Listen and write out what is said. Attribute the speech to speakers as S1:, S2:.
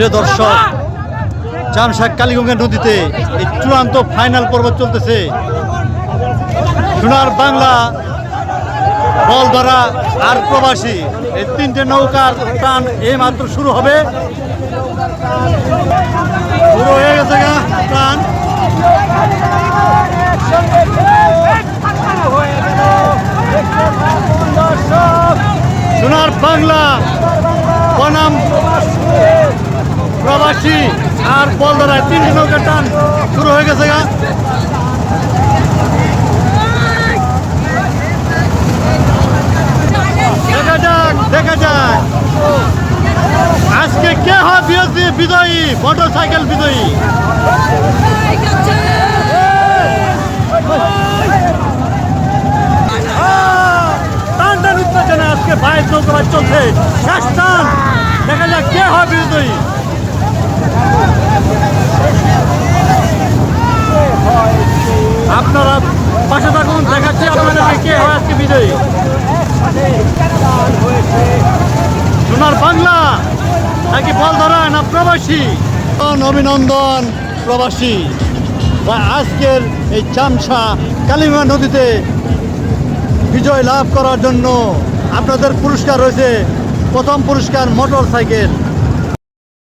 S1: প্রিয় দর্শক, চামশা কালীগঙ্গা নদীতে এই চূড়ান্ত ফাইনাল পর্ব চলতেছে। সোনার বাংলা, বলধরা আর প্রবাসী, এই তিনটে নৌকার টান এই মাত্র শুরু হবে। শুরু হয়ে গেছে টান। সোনার বাংলা বনাম প্রবাসী আর বলধরায় তিনটি নৌকার টান শুরু হয়ে গেছে দেখা যাক আজকে কে হয় বিজয়ী, মোটরসাইকেল বিজয়ী। টান উত্তেজনা আজকে বাইশ নৌকা চলছে, শেষ টান। দেখা যাক কে হয় বিজয়ী। আপনারা পাশে থাকুন, দেখাচ্ছি আপনাদেরকে কে হয় আজকে বিজয়ী। সোনার বাংলা নাকি বলধরা না প্রবাসী? অভিনন্দন প্রবাসী। আজকের এই চামশা কালীগঙ্গা নদীতে বিজয় লাভ করার জন্য আপনাদের পুরস্কার রয়েছে। প্রথম পুরস্কার মোটর সাইকেল।